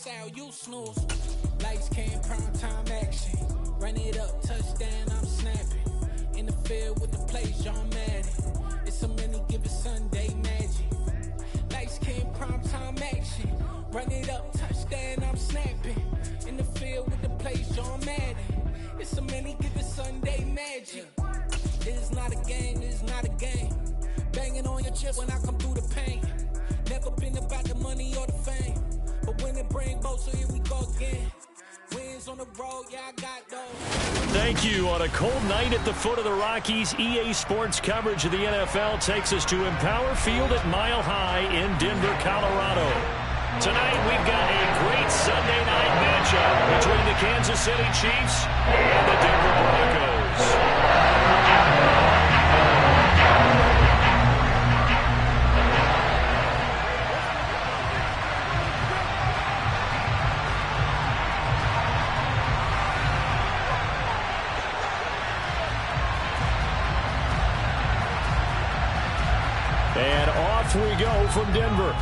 style, you snooze. Lights came, prime time action. Run it up, touchdown, I'm snapping. In the field with the plays, John Madden. It's a many given Sunday magic. Lights came, prime time action. Run it up, touchdown, I'm snapping. In the field with the plays, John Madden. It's a many given Sunday magic. It is not a game, it is not a game. Banging on your chest when I come through the pain. Never been about the money or the fame. But when it bring both, so here we go again. Wins on the road, yeah, I got those. Thank you. On a cold night at the foot of the Rockies, EA Sports coverage of the NFL takes us to Empower Field at Mile High in Denver, Colorado. Tonight, we've got a great Sunday night matchup between the Kansas City Chiefs and the Denver Broncos. And off we go from Denver.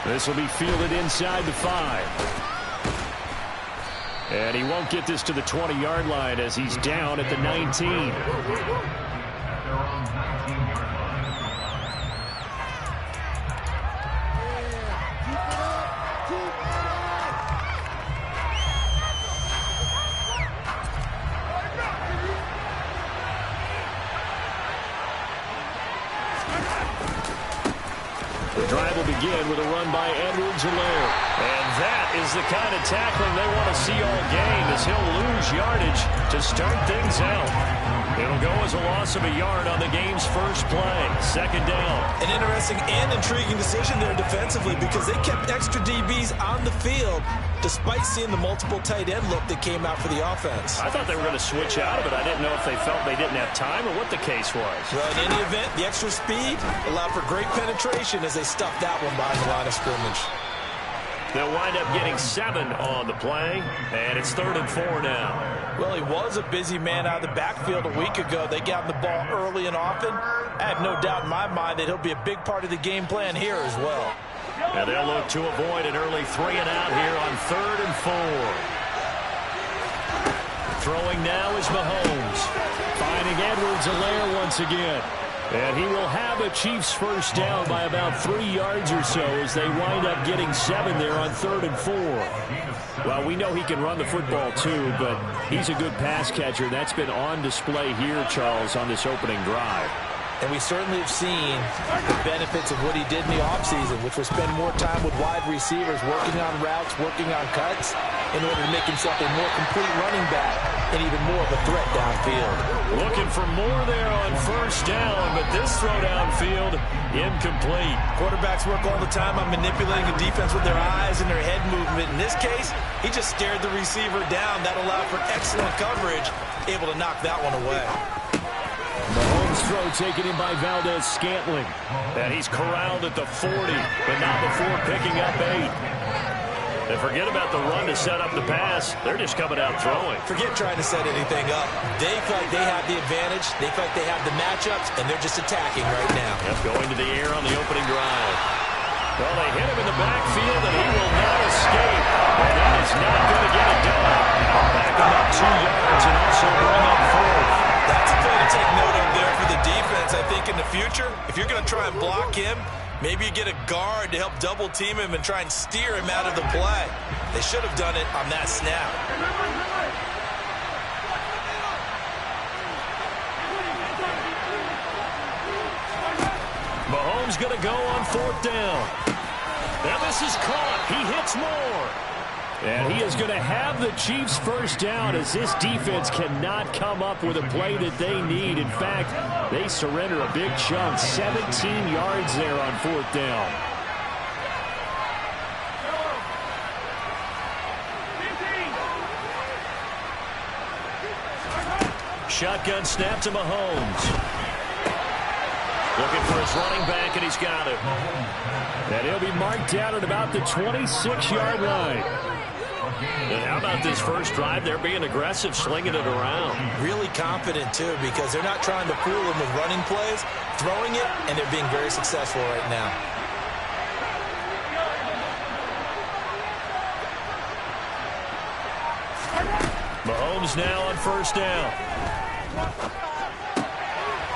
This will be fielded inside the 5. And he won't get this to the 20-yard line as he's down at the 19. The drive will begin with a run by Edwards-Helaire. And that is the kind of tackling they want to see all game, as he'll lose yardage to start things out. It'll go as a loss of a yard on the game's first play. Second down. An interesting and intriguing decision there defensively, because they kept extra DBs on the field despite seeing the multiple tight end look that came out for the offense. I thought they were going to switch out of it. I didn't know if they felt they didn't have time or what the case was. Well, in any event, the extra speed allowed for great penetration as they stuffed that one behind the line of scrimmage. They'll wind up getting 7 on the play, and it's 3rd and 4 now. Well, he was a busy man out of the backfield a week ago. They got him the ball early and often. I have no doubt in my mind that he'll be a big part of the game plan here as well. And they'll look to avoid an early 3 and out here on 3rd and 4. Throwing now is Mahomes. Finding Edwards-Helaire once again. And he will have a Chiefs first down by about 3 yards or so as they wind up getting 7 there on 3rd and 4. Well, we know he can run the football too, but he's a good pass catcher. That's been on display here, Charles, on this opening drive. And we certainly have seen the benefits of what he did in the offseason, which was spend more time with wide receivers, working on routes, working on cuts, in order to make himself a more complete running back and even more of a threat downfield. Looking for more there on first down, but this throw downfield, incomplete. Quarterbacks work all the time on manipulating the defense with their eyes and their head movement. In this case, he just stared the receiver down. That allowed for excellent coverage, able to knock that one away. Mahomes' throw taken in by Valdez-Scantling. And he's corralled at the 40, but not before picking up 8. And forget about the run to set up the pass. They're just coming out throwing. Forget trying to set anything up. They feel like they have the advantage. They feel like they have the matchups, and they're just attacking right now. Yep, going to the air on the opening drive. Well, they hit him in the backfield, and he will not escape. And that is not going to get it done. Back him up 2 yards and also bring up 4th. That's a play to take note of there for the defense. I think in the future, if you're going to try and block him, maybe you get a guard to help double team him and try and steer him out of the play. They should have done it on that snap. Mahomes going to go on 4th down. Now this is caught. He hits more. And he is going to have the Chiefs first down as this defense cannot come up with a play that they need. In fact, they surrender a big chunk, 17 yards there on 4th down. Shotgun snap to Mahomes. Looking for his running back, and he's got it. And he'll be marked down at about the 26-yard line. And how about this first drive? They're being aggressive, slinging it around. Really confident, too, because they're not trying to fool them with running plays, throwing it, and they're being very successful right now. Mahomes now on first down.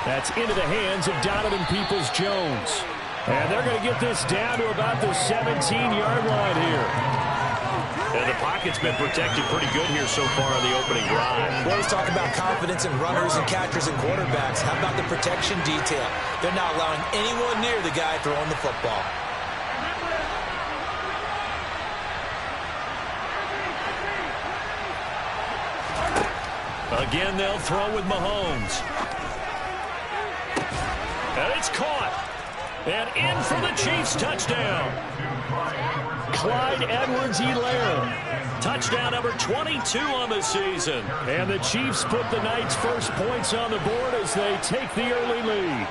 That's into the hands of Donovan Peoples-Jones. And they're going to get this down to about the 17-yard line here. And the pocket's been protected pretty good here so far on the opening drive. We always talk about confidence in runners and catchers and quarterbacks. How about the protection detail? They're not allowing anyone near the guy throwing the football. Again, they'll throw with Mahomes. And it's caught. And in for the Chiefs touchdown. Clyde Edwards-Helaire. Touchdown number 22 on the season. And the Chiefs put the Knights' first points on the board as they take the early lead.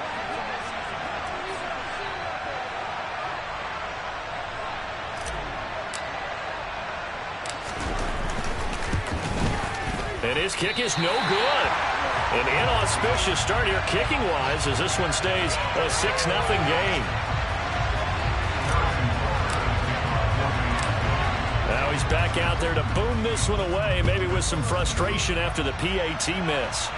And his kick is no good. An inauspicious start here kicking-wise as this one stays a 6-0 game. Now he's back out there to boom this one away, maybe with some frustration after the PAT miss.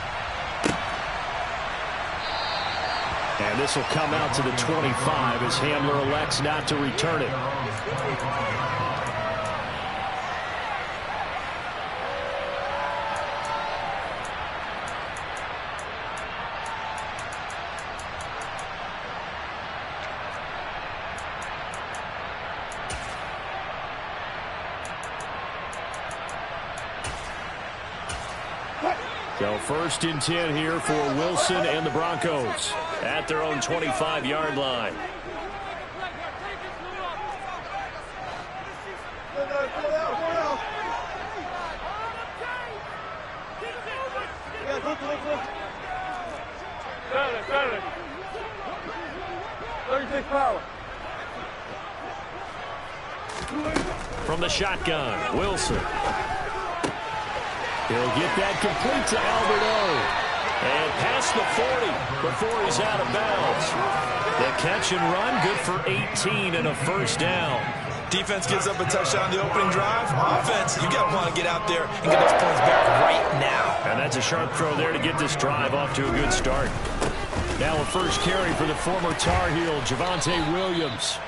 And this will come out to the 25 as Hamler elects not to return it. So first and 10 here for Wilson and the Broncos at their own 25-yard line. From the shotgun, Wilson. He'll get that complete to Alberto. And past the 40 before he's out of bounds. The catch and run, good for 18 and a first down. Defense gives up a touchdown on the opening drive. Offense, you got to want to get out there and get those points back right now. And that's a sharp throw there to get this drive off to a good start. Now a first carry for the former Tar Heel, Javonte Williams.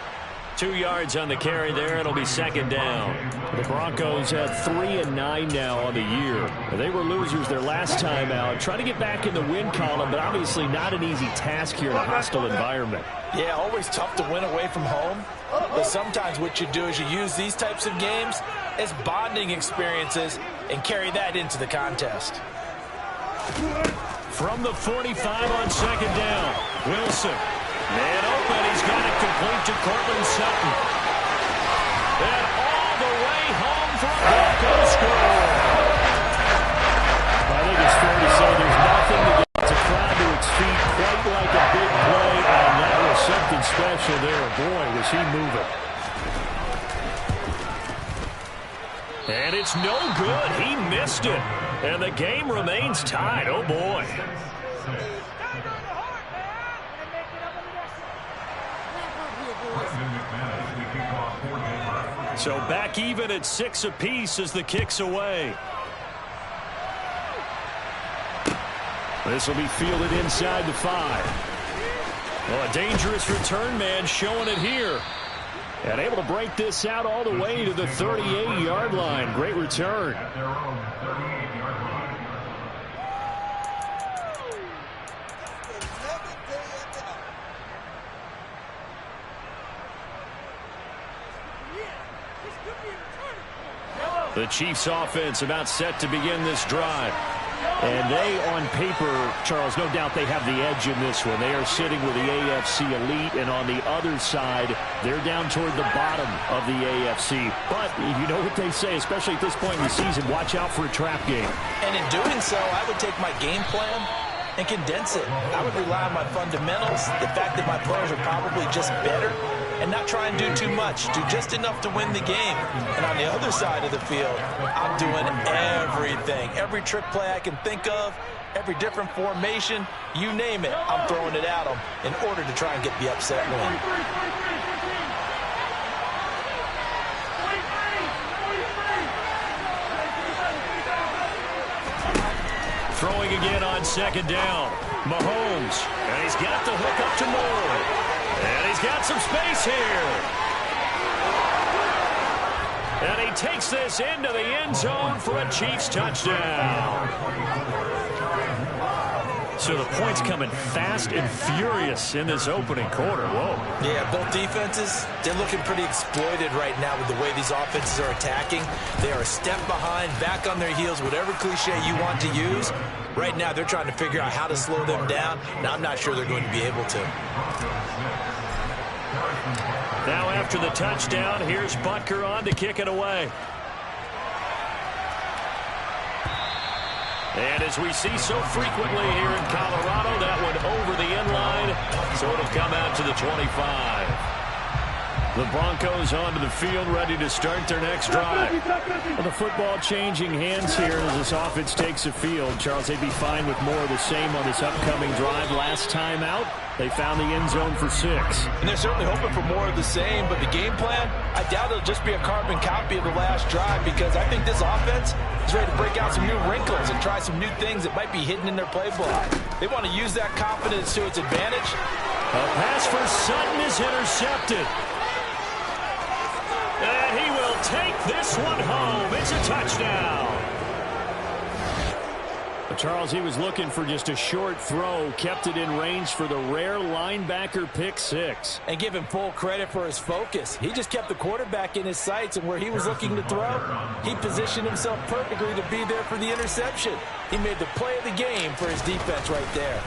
2 yards on the carry there. It'll be second down. The Broncos at 3-9 now on the year. They were losers their last time out. Trying to get back in the win column, but obviously not an easy task here in a hostile environment. Yeah, always tough to win away from home. But sometimes what you do is you use these types of games as bonding experiences and carry that into the contest. From the 45 on second down, Wilson. Man open, he's got it complete to Cortland Sutton. And all the way home for a Broncos score. I think it's fair to say there's nothing to get the crowd to its feet quite like a big play, and that was something special there. Boy, was he moving. And it's no good. He missed it. And the game remains tied. Oh, boy. So back even at 6 apiece as the kick's away. This will be fielded inside the 5. Well, a dangerous return man showing it here. And able to break this out all the way to the 38-yard line. Great return. The Chiefs offense about set to begin this drive. And they, on paper, Charles, no doubt they have the edge in this one. They are sitting with the AFC elite, and on the other side, they're down toward the bottom of the AFC. But you know what they say, especially at this point in the season, watch out for a trap game. And in doing so, I would take my game plan and condense it. I would rely on my fundamentals, the fact that my players are probably just better, and not try and do too much. Do just enough to win the game. And on the other side of the field, I'm doing everything. Every trick play I can think of, every different formation, you name it, I'm throwing it at them in order to try and get the upset win. Throwing again on second down. Mahomes. And he's got the hook up to Moore. And he's got some space here. And he takes this into the end zone for a Chiefs touchdown. So the points coming fast and furious in this opening quarter. Whoa. Yeah, both defenses, they're looking pretty exploited right now with the way these offenses are attacking. They are a step behind, back on their heels, whatever cliche you want to use. Right now, they're trying to figure out how to slow them down, and I'm not sure they're going to be able to. Now after the touchdown, here's Butker on to kick it away. And as we see so frequently here in Colorado, that one over the end line, so it'll come out to the 25. The Broncos onto the field, ready to start their next drive. Well, the football changing hands here as this offense takes the field. Charles, they'd be fine with more of the same on this upcoming drive. Last time out, they found the end zone for 6. And they're certainly hoping for more of the same, but the game plan, I doubt it'll just be a carbon copy of the last drive, because I think this offense is ready to break out some new wrinkles and try some new things that might be hidden in their playbook. They want to use that confidence to its advantage. A pass for Sutton is intercepted. And he will take this one home. It's a touchdown. But Charles, he was looking for just a short throw, kept it in range for the rare linebacker pick 6. And give him full credit for his focus. He just kept the quarterback in his sights, and where he was looking to throw, he positioned himself perfectly to be there for the interception. He made the play of the game for his defense right there.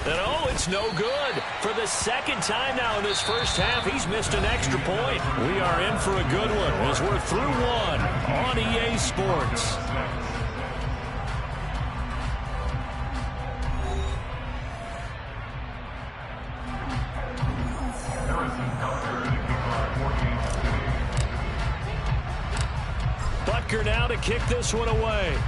And oh, it's no good. For the second time now in this first half, he's missed an extra point. We are in for a good one as we're through one on EA Sports. Butker now to kick this one away.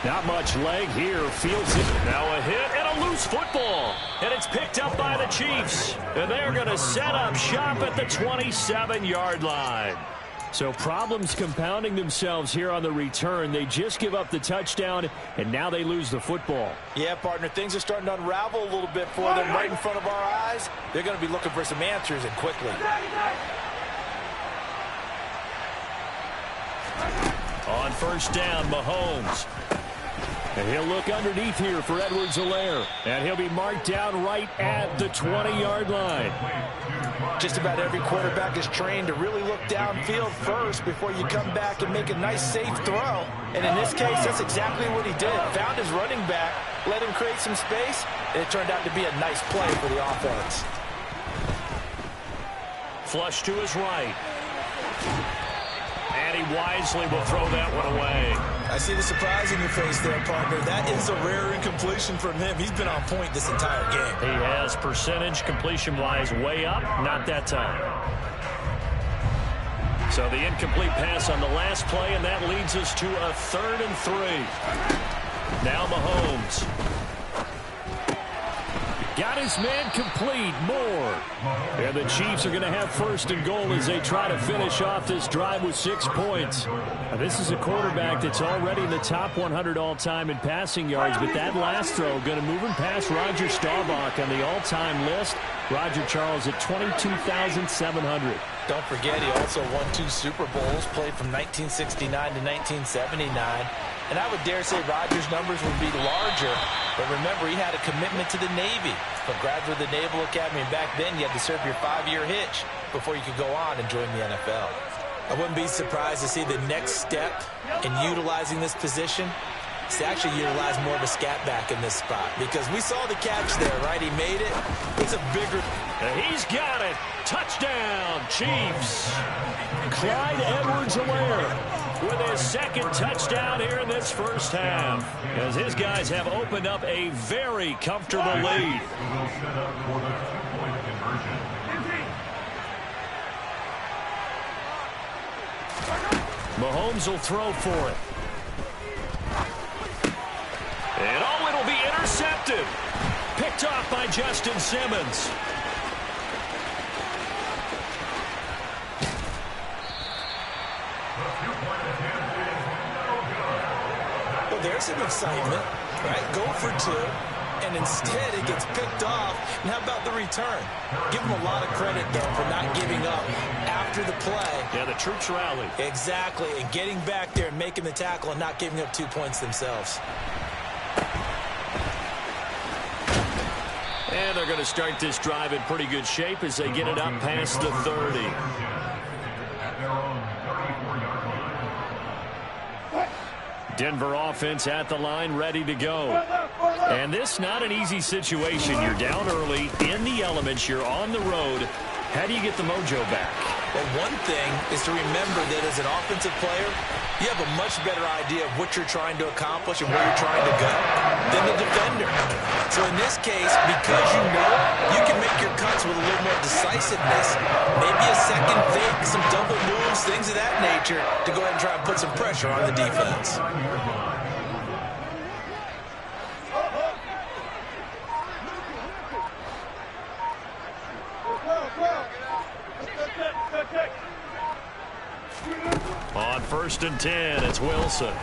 Not much leg here. Fields it. Now a hit and a loose football. And it's picked up by the Chiefs. And they're going to set up shop at the 27-yard line. So problems compounding themselves here on the return. They just give up the touchdown, and now they lose the football. Yeah, partner, things are starting to unravel a little bit for them right in front of our eyes. They're going to be looking for some answers, and quickly. On first down, Mahomes. And he'll look underneath here for Edwards-Helaire. And he'll be marked down right at the 20-yard line. Just about every quarterback is trained to really look downfield first before you come back and make a nice, safe throw. And in this case, that's exactly what he did. Found his running back, let him create some space, and it turned out to be a nice play for the offense. Flush to his right. And he wisely will throw that one away. I see the surprise in your face there, partner. That is a rare incompletion from him. He's been on point this entire game. He has percentage completion-wise way up. Not that time. So the incomplete pass on the last play, and that leads us to a 3rd and 3. Now Mahomes. Got his man complete. Moore. And the Chiefs are going to have 1st and goal as they try to finish off this drive with 6 points. Now, this is a quarterback that's already in the top 100 all-time in passing yards, but that last throw going to move him past Roger Staubach on the all-time list. Roger Charles at 22,700. Don't forget, he also won 2 Super Bowls, played from 1969 to 1979. And I would dare say Rodgers' numbers would be larger. But remember, he had a commitment to the Navy. From graduate of the Naval Academy, and back then you had to serve your 5-year hitch before you could go on and join the NFL. I wouldn't be surprised to see the next step in utilizing this position is to actually utilize more of a scat back in this spot. Because we saw the catch there, right? He made it. It's a bigger... And he's got it. Touchdown, Chiefs. Clyde Edwards-Helaire. with his second touchdown here in this first half, as his guys have opened up a very comfortable lead. Mahomes will throw for it. And it'll be intercepted. Picked off by Justin Simmons. Well, there's some excitement, right? Go for two, and instead it gets picked off. And how about the return? Give them a lot of credit, though, for not giving up after the play. Yeah, the troops rally. Exactly, and getting back there and making the tackle and not giving up 2 points themselves. And they're going to start this drive in pretty good shape as they get it up past the 30. Denver offense at the line, ready to go. And this not an easy situation. You're down early, in the elements, you're on the road. How do you get the mojo back? Well, one thing is to remember that as an offensive player, you have a much better idea of what you're trying to accomplish and where you're trying to go than the defender. So in this case, because you know it, you can make your cuts with a little more decisiveness. Maybe a second fake, some double moves, things of that nature to go ahead and try and put some pressure on the defense. On 1st and 10, it's Wilson.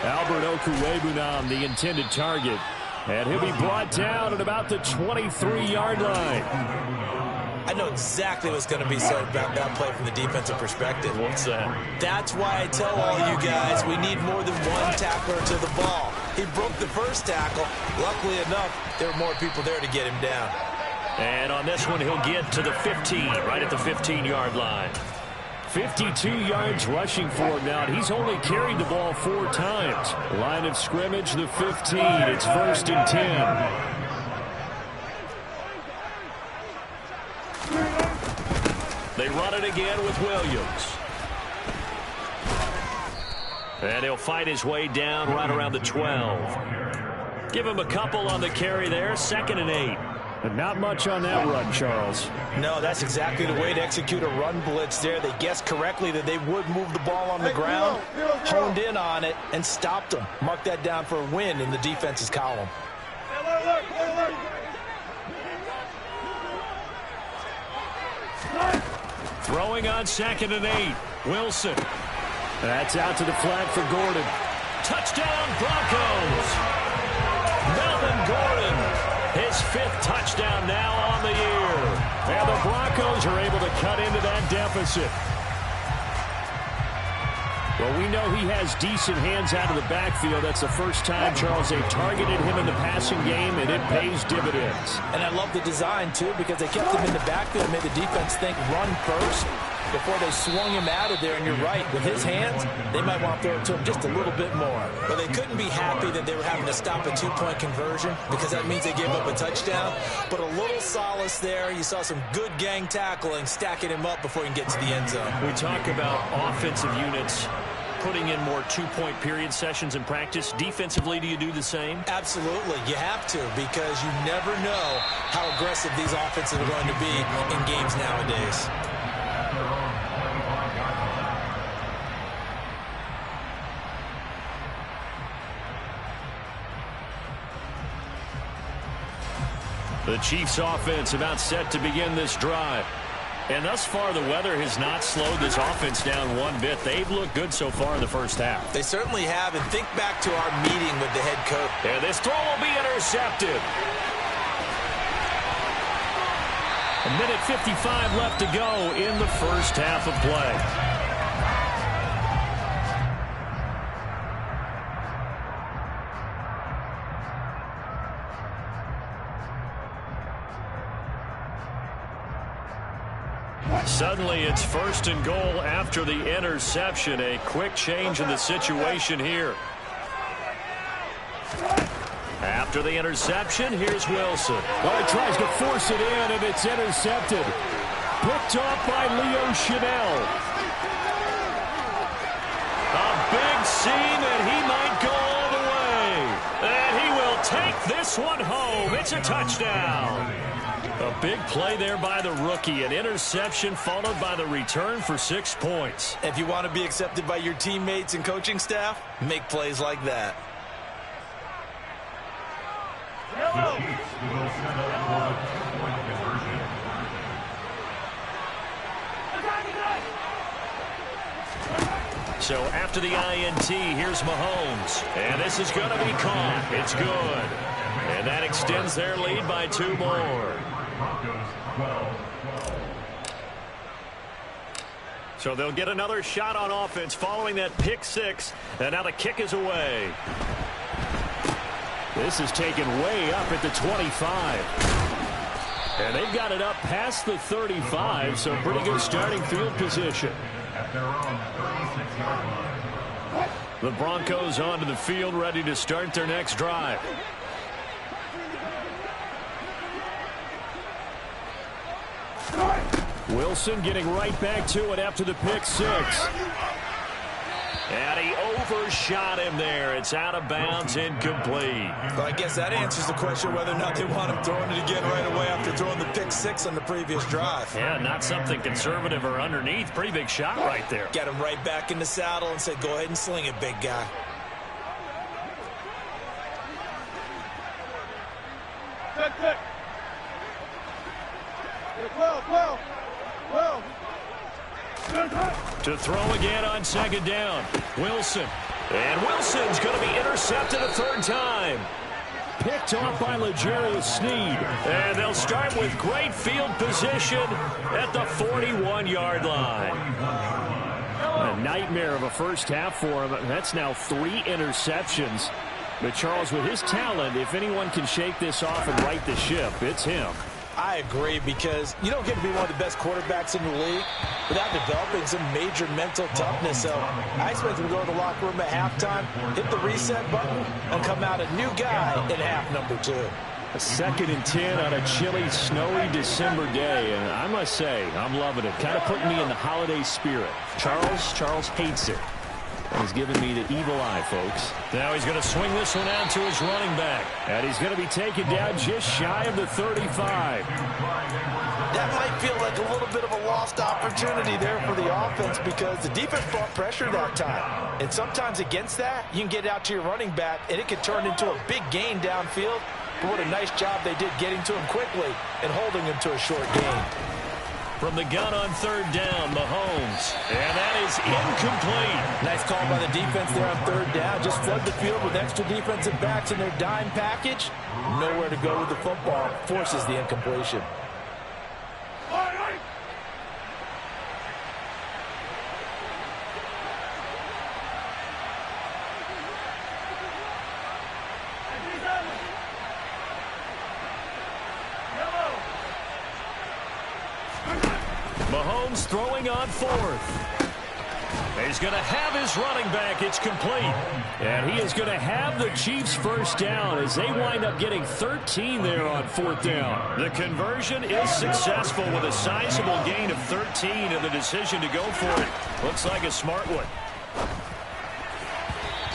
Albert Okwuegbunam, the intended target. And he'll be brought down at about the 23-yard line. I know exactly what's going to be said about that play from the defensive perspective. What's that? That's why I tell all you guys we need more than one tackler to the ball. He broke the first tackle. Luckily enough, there were more people there to get him down. And on this one, he'll get to the 15, right at the 15-yard line. 52 yards rushing for him now, and he's only carried the ball 4 times. Line of scrimmage, the 15. It's 1st and 10. They run it again with Williams. And he'll fight his way down right around the 12. Give him a couple on the carry there, 2nd and 8. And not much on that run, Charles. No, that's exactly the way to execute a run blitz there. They guessed correctly that they would move the ball on the ground, honed in on it, and stopped them. Mark that down for a win in the defense's column. Throwing on 2nd and 8. Wilson. That's out to the flat for Gordon. Touchdown, Broncos. Melvin Gordon. His 5th touchdown now on the year. And the Broncos are able to cut into that deficit. Well, we know he has decent hands out of the backfield. That's the first time, Charles, they've targeted him in the passing game, and it pays dividends. And I love the design, too, because they kept him in the backfield and made the defense think run first before they swung him out of there. And you're right, with his hands, they might want to throw it to him just a little bit more. But they couldn't be happy that they were having to stop a 2-point conversion because that means they gave up a touchdown. But a little solace there. You saw some good gang tackling, stacking him up before he can get to the end zone. We talk about offensive units putting in more 2-point period sessions in practice. Defensively, do you do the same? Absolutely. You have to, because you never know how aggressive these offenses are going to be in games nowadays. The Chiefs offense about set to begin this drive. And thus far, the weather has not slowed this offense down one bit. They've looked good so far in the first half. They certainly have, and think back to our meeting with the head coach. And this throw will be intercepted. 1:55 left to go in the first half of play. Suddenly, it's 1st and goal after the interception. A quick change in the situation here. After the interception, here's Wilson. Well, he tries to force it in, and it's intercepted. Picked off by Leo Chanel. seam, and he might go all the way. And he will take this one home. It's a touchdown. A big play there by the rookie. An interception followed by the return for 6 points. If you want to be accepted by your teammates and coaching staff, make plays like that. So after the INT, here's Mahomes. And this is going to be caught. It's good. And that extends their lead by 2 more. So they'll get another shot on offense following that pick 6. And now the kick is away. This is taken way up at the 25. And they've got it up past the 35, so pretty good starting field position. The Broncos onto the field, ready to start their next drive. Wilson getting right back to it after the pick 6. And he overshot him there. It's out of bounds, incomplete. Well, I guess that answers the question whether or not they want him throwing it again right away after throwing the pick 6 on the previous drive. Yeah, not something conservative or underneath. Pretty big shot right there. Get him right back in the saddle and say, go ahead and sling it, big guy. Good. Well. To throw again on second down. Wilson. And Wilson's going to be intercepted a 3rd time. Picked off by L'Jarius Sneed. And they'll start with great field position at the 41-yard line. A nightmare of a first half for him. That's now 3 interceptions. But Charles, with his talent, if anyone can shake this off and right the ship, it's him. I agree, because you don't get to be one of the best quarterbacks in the league without developing some major mental toughness. So I expect him to go to the locker room at halftime, hit the reset button, and come out a new guy in half number 2. A 2nd and 10 on a chilly, snowy December day. And I must say, I'm loving it. Kind of putting me in the holiday spirit. Charles hates it. And he's giving me the evil eye, folks. Now he's going to swing this one out to his running back. And he's going to be taken down just shy of the 35. That might feel like a little bit of a lost opportunity there for the offense, because the defense brought pressure that time. And sometimes against that, you can get out to your running back, and it can turn into a big gain downfield. But what a nice job they did getting to him quickly and holding him to a short gain. From the gun on 3rd down, Mahomes. And that is incomplete. Nice call by the defense there on 3rd down. Just flood the field with extra defensive backs in their dime package. Nowhere to go with the football. Forces the incompletion. Mahomes throwing on 4th. He's going to have his running back. It's complete. And he is going to have the Chiefs first down as they wind up getting 13 there on 4th down. The conversion is successful with a sizable gain of 13, and the decision to go for it looks like a smart one.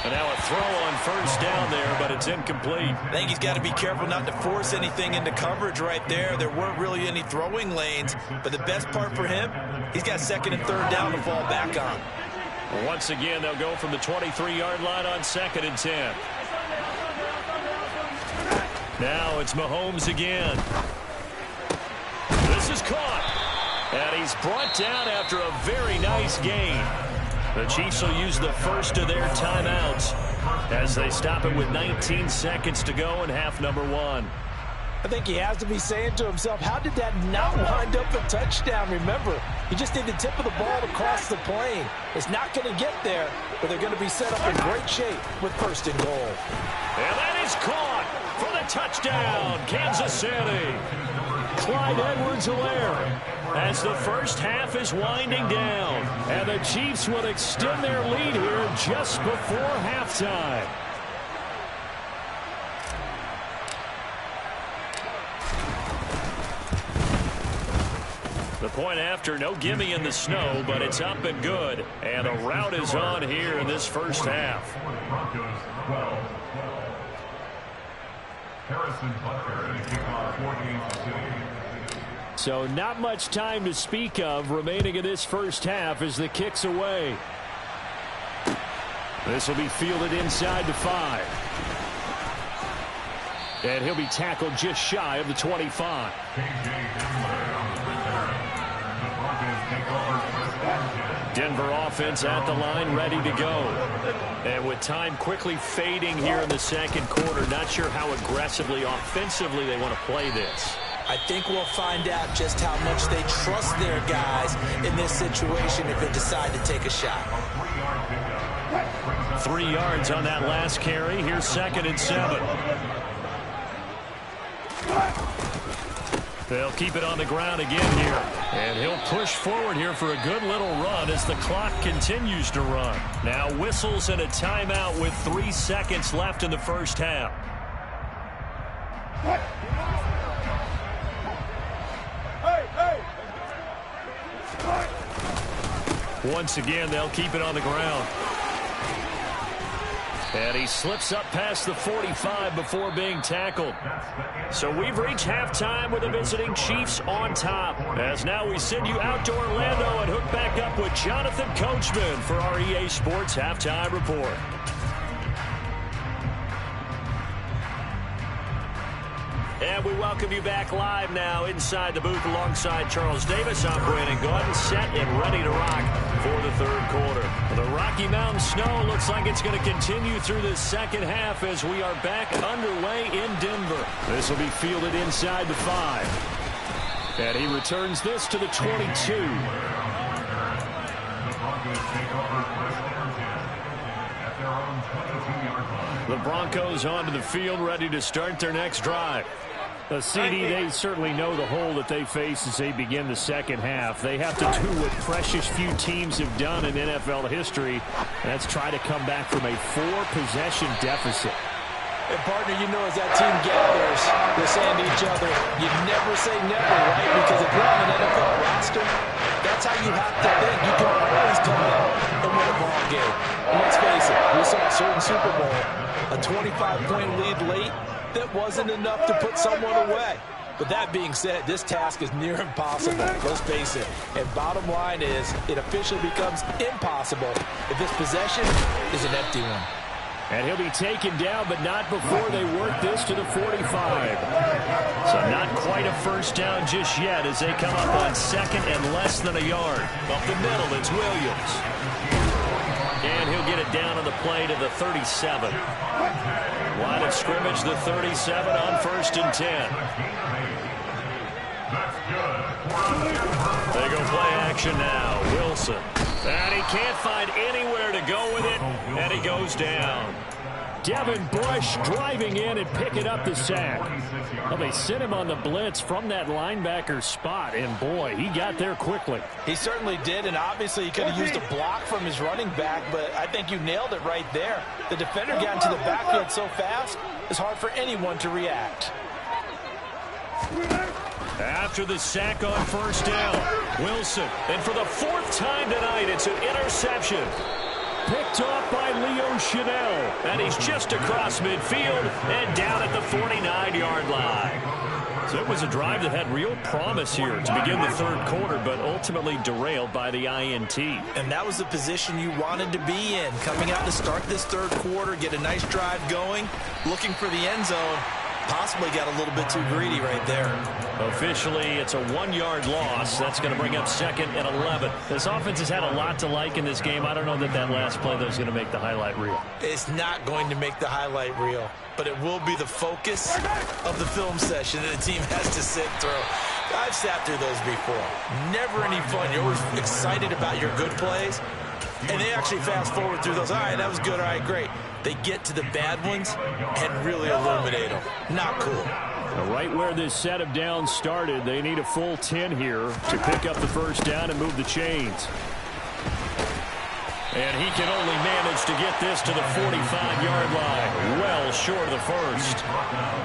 And now a throw on 1st down there, but it's incomplete. I think he's got to be careful not to force anything into coverage right there. There weren't really any throwing lanes, but the best part for him, he's got 2nd and 3rd down to fall back on. Once again, they'll go from the 23-yard line on 2nd and 10. Now it's Mahomes again. This is caught. And he's brought down after a very nice gain. The Chiefs will use the first of their timeouts as they stop it with 19 seconds to go in half number 1. I think he has to be saying to himself, how did that not wind up a touchdown? Remember, you just need the tip of the ball to cross the plane. It's not going to get there, but they're going to be set up in great shape with 1st and goal. And that is caught for the touchdown, Kansas City. Clyde Edwards-Helaire as the first half is winding down. And the Chiefs will extend their lead here just before halftime. The point after. No gimme in the snow, but it's up and good. And a rout is on here in this first half. So not much time to speak of remaining in this first half as the kick's away. This will be fielded inside the 5. And he'll be tackled just shy of the 25. Denver offense at the line, ready to go. And with time quickly fading here in the second quarter, not sure how aggressively, offensively they want to play this. I think we'll find out just how much they trust their guys in this situation if they decide to take a shot. 3 yards on that last carry. Here's 2nd and 7. They'll keep it on the ground again here. And he'll push forward here for a good little run as the clock continues to run. Now whistles and a timeout with 3 seconds left in the first half. Once again, they'll keep it on the ground. And he slips up past the 45 before being tackled. So we've reached halftime with the visiting Chiefs on top. As now we send you out to Orlando and hook back up with Jonathan Coachman for our EA Sports Halftime Report. And we welcome you back live now inside the booth alongside Charles Davis. I'm Brandon Gordon, set and ready to rock for the third quarter. The Rocky Mountain snow looks like it's going to continue through the second half as we are back underway in Denver. This will be fielded inside the 5. And he returns this to the 22. The Broncos onto the field, ready to start their next drive. CD, they certainly know the hole that they face as they begin the second half. They have to do what precious few teams have done in NFL history, and that's try to come back from a 4-possession deficit. And, partner, you know as that team gathers, they're saying to each other, you never say never, right? Because if you're on an NFL roster, that's how you have to think. You can always come out and win a ball game. And let's face it, we saw a certain Super Bowl, a 25-point lead late, that wasn't enough to put someone away. But that being said, this task is near impossible. Let's face it. And bottom line is, it officially becomes impossible if this possession is an empty one. And he'll be taken down, but not before they work this to the 45. So not quite a first down just yet as they come up on 2nd and less than a yard. Up the middle, it's Williams. And he'll get it down on the play to the 37. Line of scrimmage, the 37 on 1st and 10. They go play action now. Wilson. And he can't find anywhere to go with it, and he goes down. Devin Bush driving in and picking up the sack. Well, they sent him on the blitz from that linebacker spot, and boy, he got there quickly. He certainly did, and obviously he could have used a block from his running back, but I think you nailed it right there. The defender got into the backfield so fast, it's hard for anyone to react. After the sack on 1st down, Wilson, and for the 4th time tonight, it's an interception. Picked off by Leo Chanel, and he's just across midfield and down at the 49-yard line. So it was a drive that had real promise here to begin the third quarter, but ultimately derailed by the INT. And that was the position you wanted to be in, coming out to start this third quarter, get a nice drive going, looking for the end zone. Possibly got a little bit too greedy right there. Officially, it's a 1-yard loss. That's going to bring up 2nd and 11. This offense has had a lot to like in this game. I don't know that last play though is going to make the highlight reel. It's not going to make the highlight reel, but it will be the focus of the film session that the team has to sit through. I've sat through those before. Never any fun. You're always excited about your good plays, and they actually fast forward through those. All right, that was good. All right, great. They get to the bad ones and really illuminate them. Not cool. Right where this set of downs started, they need a full 10 here to pick up the first down and move the chains. And he can only manage to get this to the 45-yard line, well short of the first.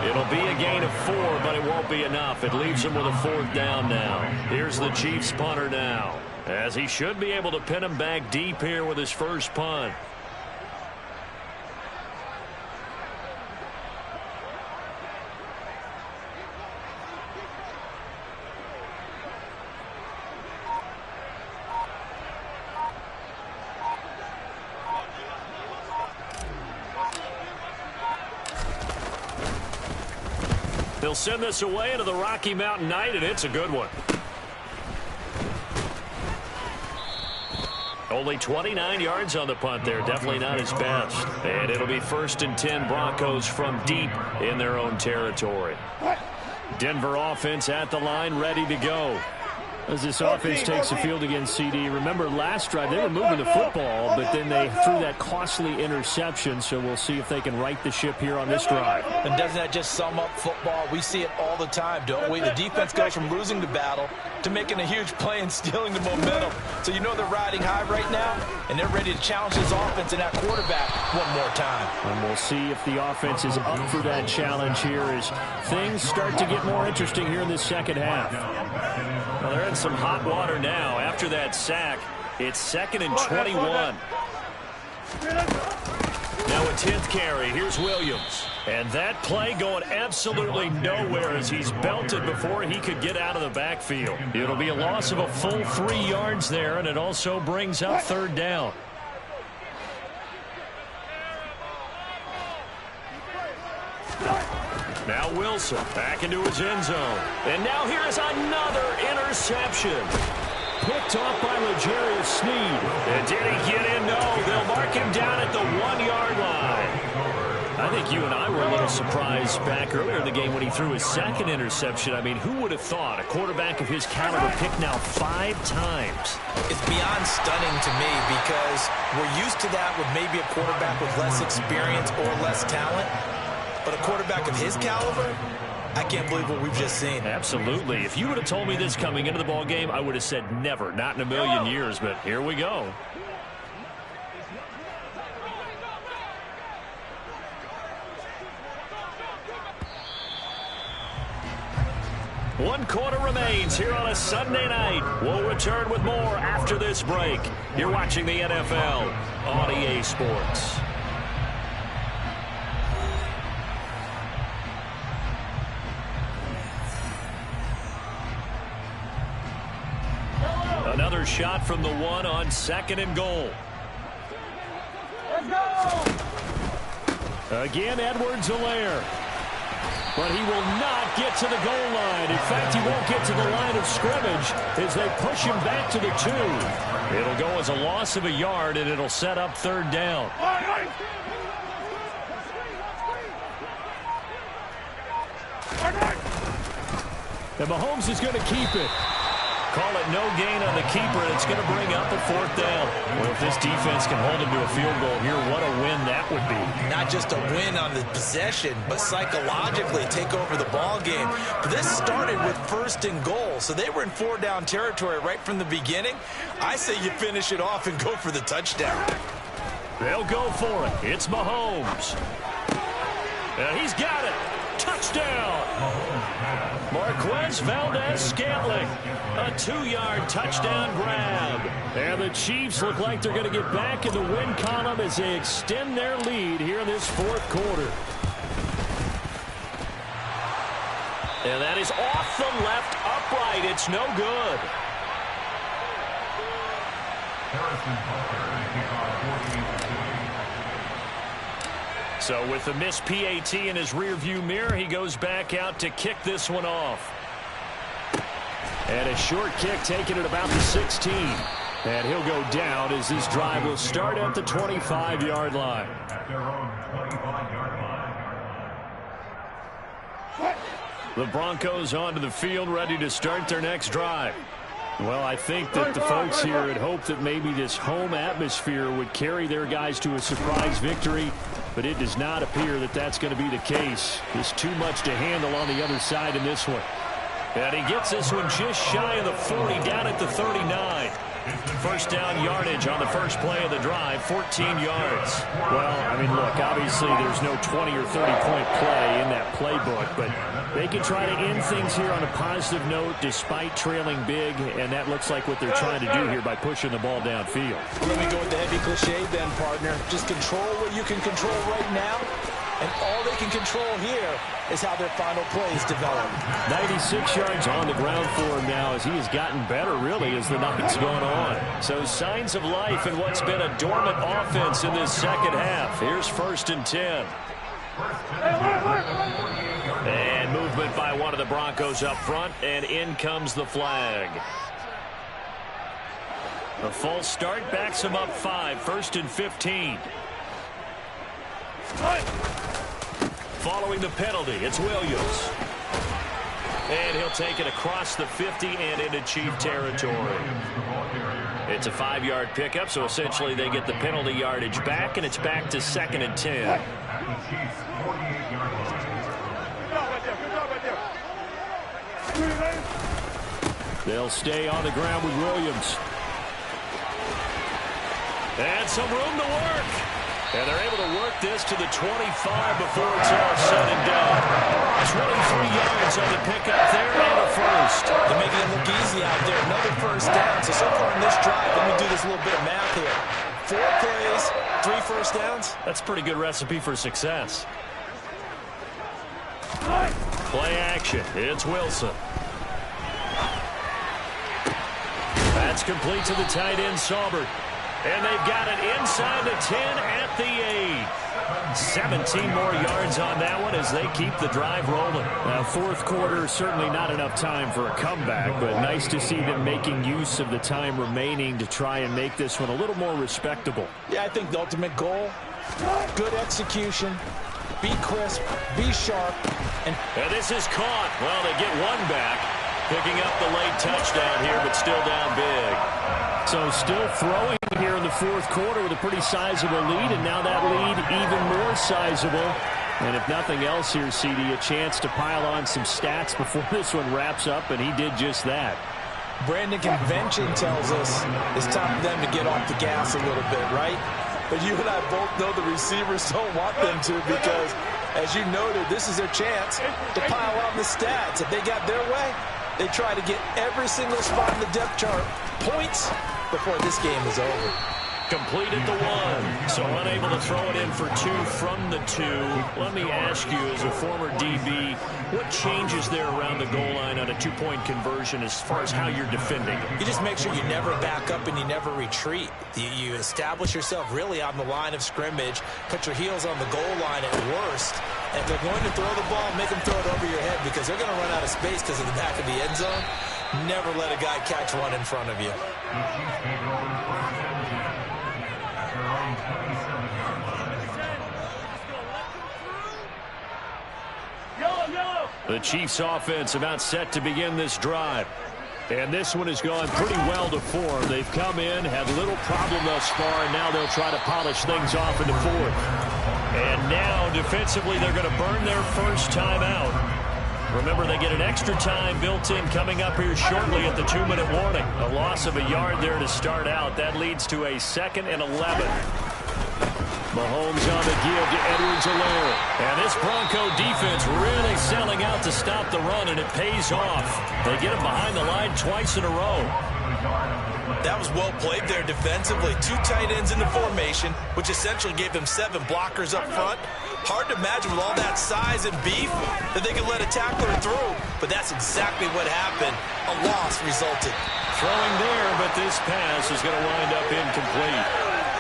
It'll be a gain of 4, but it won't be enough. It leaves him with a 4th down now. Here's the Chiefs punter now, as he should be able to pin him back deep here with his first punt. They'll send this away into the Rocky Mountain Night, and it's a good one. Only 29 yards on the punt there. Definitely not his best. And it'll be 1st and 10 Broncos from deep in their own territory. Denver offense at the line, ready to go. As this offense takes the field against CD, remember last drive they were moving the football, but then they threw that costly interception, so we'll see if they can right the ship here on this drive. And doesn't that just sum up football? We see it all the time, don't we? The defense goes from losing the battle to making a huge play and stealing the momentum. So you know they're riding high right now, and they're ready to challenge this offense and that quarterback one more time. And we'll see if the offense is up for that challenge here as things start to get more interesting here in this second half. Well, they're in some hot water now. After that sack, it's 2nd and 21. Now a 10th carry. Here's Williams. And that play going absolutely nowhere as he's belted before he could get out of the backfield. It'll be a loss of a full 3 yards there, and it also brings up 3rd down. Now Wilson back into his end zone. And now here is another interception. Picked off by L'Jarius Sneed. And did he get in? No. They'll mark him down at the 1-yard line. I think you and I were a little surprised back earlier in the game when he threw his 2nd interception. I mean, who would have thought a quarterback of his caliber picked now 5 times? It's beyond stunning to me because we're used to that with maybe a quarterback with less experience or less talent. But a quarterback of his caliber, I can't believe what we've just seen. Absolutely. If you would have told me this coming into the ball game, I would have said never, not in a million years. But here we go. One quarter remains here on a Sunday night. We'll return with more after this break. You're watching the NFL on EA Sports. Another shot from the 1 on 2nd and goal. Let's go! Again, Edwards-Helaire. But he will not get to the goal line. In fact, he won't get to the line of scrimmage as they push him back to the 2. It'll go as a loss of a yard, and it'll set up 3rd down. And Mahomes is going to keep it. Call it no gain on the keeper, and it's going to bring up a 4th down. Well, if this defense can hold him to a field goal here, what a win that would be. Not just a win on the possession, but psychologically take over the ball game. But this started with 1st and goal, so they were in 4-down territory right from the beginning. I say you finish it off and go for the touchdown. They'll go for it. It's Mahomes. And he's got it. Touchdown. Marquez Valdez-Scantling. A 2-yard touchdown grab. And the Chiefs look like they're going to get back in the win column as they extend their lead here in this 4th quarter. And that is off the left upright. It's no good. So with the missed PAT in his rearview mirror, he goes back out to kick this one off. And a short kick taken at about the 16. And he'll go down as this drive will start at the 25-yard line. The Broncos onto the field, ready to start their next drive. Well, I think that the folks here had hoped that maybe this home atmosphere would carry their guys to a surprise victory, but it does not appear that that's going to be the case. There's too much to handle on the other side in this one. And he gets this one just shy of the 40, down at the 39. First down yardage on the first play of the drive, 14 yards. Well, I mean, look, obviously there's no 20 or 30-point play in that playbook, but they can try to end things here on a positive note despite trailing big, and that looks like what they're trying to do here by pushing the ball downfield. Let me go with the heavy cliche then, partner. Just control what you can control right now, and all they can control here is how their final plays develop. 96 yards on the ground for him now as he has gotten better, really, as the night's gone on. So signs of life in what's been a dormant offense in this second half. Here's 1st and 10. And movement by one of the Broncos up front, and in comes the flag. A false start backs him up 5, 1st and 15. Following the penalty, it's Williams. And he'll take it across the 50 and into Chief territory. It's a 5-yard pickup, so essentially they get the penalty yardage back, and it's back to 2nd and 10. They'll stay on the ground with Williams. And some room to work. And they're able to work this to the 25 before it's all said and done. 23 yards on the pickup there and a first. They're making it look easy out there. Another first down. So far in this drive, let me do this little bit of math here. 4 plays, 3 first downs. That's a pretty good recipe for success. Play action. It's Wilson. That's complete to the tight end, Saubert. And they've got it inside the 10 at the 8. 17 more yards on that one as they keep the drive rolling. Now, fourth quarter, certainly not enough time for a comeback, but nice to see them making use of the time remaining to try and make this one a little more respectable. Yeah, I think the ultimate goal, good execution, be crisp, be sharp. And this is caught. Well, they get one back, picking up the late touchdown here, but still down big. So still throwing here in the fourth quarter with a pretty sizable lead, and now that lead even more sizable. And if nothing else here, CD, a chance to pile on some stats before this one wraps up, and he did just that. Brandon, convention tells us it's time for them to get off the gas a little bit, right? But you and I both know the receivers don't want them to because, as you noted, this is their chance to pile on the stats. If they got their way, they try to get every single spot in the depth chart points before this game is over. Complete at the 1, so unable to throw it in for 2 from the 2. Let me ask you, as a former DB, what changes there around the goal line on a 2-point conversion as far as how you're defending? You just make sure you never back up and you never retreat. You establish yourself really on the line of scrimmage, put your heels on the goal line at worst, and if they're going to throw the ball, make them throw it over your head because they're going to run out of space because of the back of the end zone. Never let a guy catch one in front of you. The Chiefs offense about set to begin this drive. And this one has gone pretty well to form. They've come in, had little problem thus far, and now they'll try to polish things off in the fourth. And now, defensively, they're going to burn their first time out. Remember, they get an extra time built in coming up here shortly at the 2-minute warning. A loss of a yard there to start out. That leads to a 2nd and 11. Mahomes on the give to Edwards-Helaire. And this Bronco defense really selling out to stop the run, and it pays off. They get him behind the line twice in a row. That was well played there defensively. 2 tight ends in the formation, which essentially gave them 7 blockers up front. Hard to imagine with all that size and beef that they could let a tackler through. But that's exactly what happened. A loss resulted. Throwing there, but this pass is going to wind up incomplete.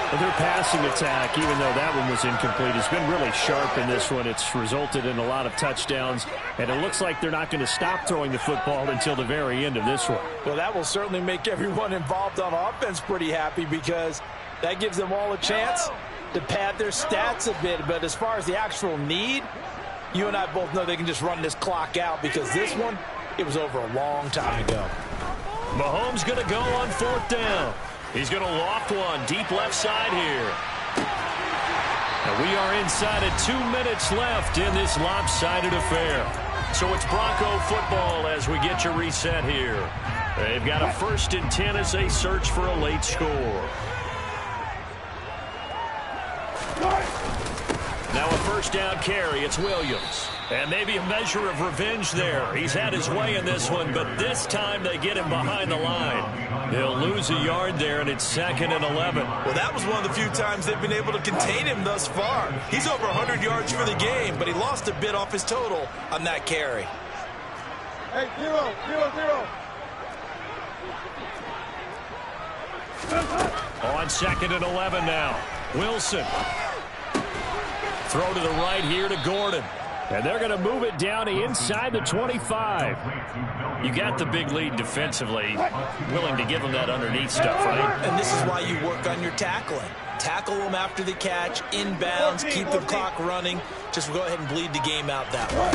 Their passing attack, even though that one was incomplete, has been really sharp in this one. It's resulted in a lot of touchdowns, and it looks like they're not going to stop throwing the football until the very end of this one. Well, that will certainly make everyone involved on offense pretty happy because that gives them all a chance to pad their stats a bit. But as far as the actual need, you and I both know they can just run this clock out because this one, it was over a long time ago. Mahomes going to go on 4th down. He's going to loft one deep left side here. And we are inside of 2 minutes left in this lopsided affair. So it's Bronco football as we get you reset here. They've got a 1st and 10 as they search for a late score. Now a 1st down carry. It's Williams. And maybe a measure of revenge there. He's had his way in this one, but this time they get him behind the line. They'll lose a yard there, and it's 2nd and 11. Well, that was one of the few times they've been able to contain him thus far. He's over 100 yards for the game, but he lost a bit off his total on that carry. Hey, 0, 0, 0. On 2nd and 11 now. Wilson. Throw to the right here to Gordon. And they're going to move it down to inside the 25. You got the big lead defensively. Willing to give them that underneath stuff, right? And this is why you work on your tackling. Tackle them after the catch, inbounds, keep the clock running. Just go ahead and bleed the game out that way.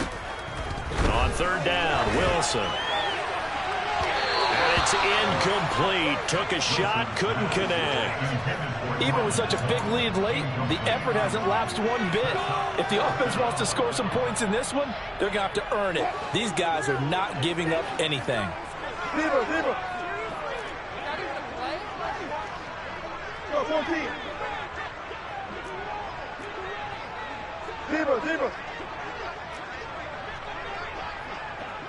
On 3rd down, Wilson. And it's incomplete. Took a shot, couldn't connect. Even with such a big lead late, the effort hasn't lapsed one bit. If the offense wants to score some points in this one, they're going to have to earn it. These guys are not giving up anything. Zero, 0. Go, 14. 0, 0.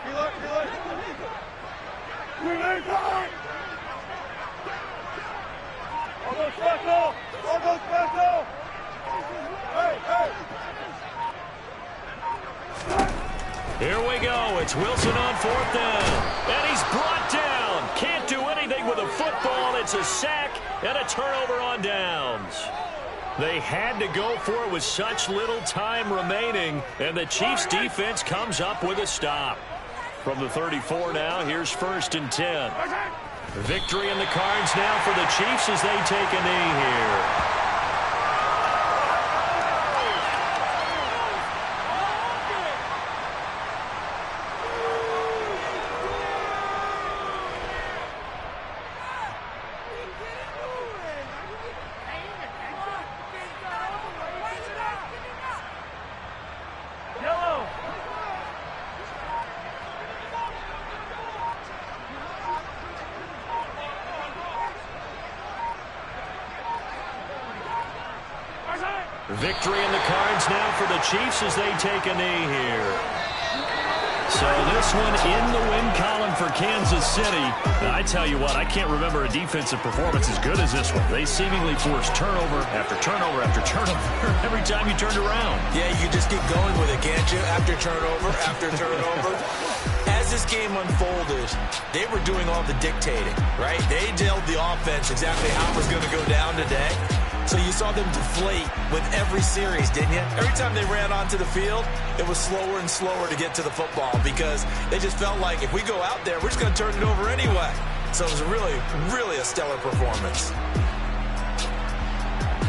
Reload. Reload time! All those special! Hey! Here we go. It's Wilson on 4th down. And he's brought down. Can't do anything with a football. It's a sack and a turnover on downs. They had to go for it with such little time remaining, and the Chiefs' defense comes up with a stop. From the 34 now, here's 1st and 10. Victory in the cards now for the Chiefs as they take a knee here. Victory in the cards now for the Chiefs as they take a knee here. So this one in the win column for Kansas City. Now, I tell you what, I can't remember a defensive performance as good as this one. They seemingly forced turnover after turnover after turnover every time you turned around. Yeah, you just keep going with it, can't you? After turnover, after turnover. As this game unfolded, they were doing all the dictating, right? They told the offense exactly how it was going to go down today. So you saw them deflate with every series, didn't you? Every time they ran onto the field, it was slower and slower to get to the football because they just felt like if we go out there, we're just going to turn it over anyway. So it was really, really a stellar performance.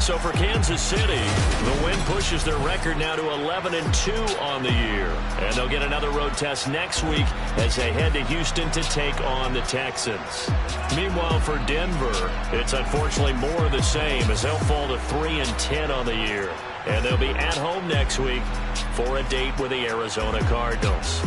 So for Kansas City, the win pushes their record now to 11-2 on the year. And they'll get another road test next week as they head to Houston to take on the Texans. Meanwhile, for Denver, it's unfortunately more of the same as they'll fall to 3-10 on the year. And they'll be at home next week for a date with the Arizona Cardinals.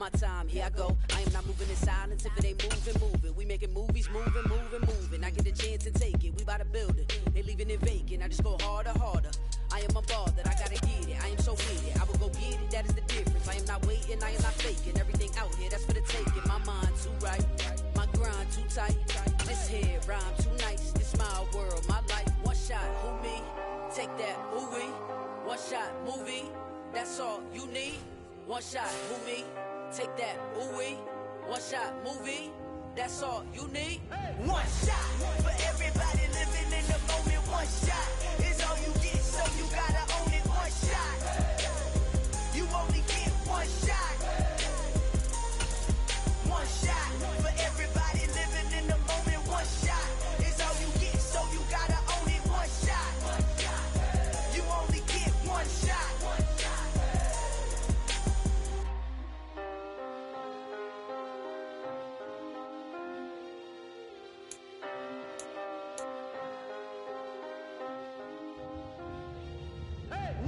my time, here I go. I am not moving in silence if it ain't moving. We making movies, moving. I get a chance to take it, we bout to build it. They leaving it vacant, I just go harder. I am unbothered, I gotta get it. I am so with it, I will go get it, that is the difference. I am not waiting, I am not faking. Everything out here, that's for the taking. My mind too right, my grind too tight. This here rhyme too nice, this my world, my life. One shot, who me? Take that, who we? One shot, movie, that's all you need. One shot, who me? Take that, ooh wee. One shot, movie, that's all you need. One shot for everybody living in the moment. One shot.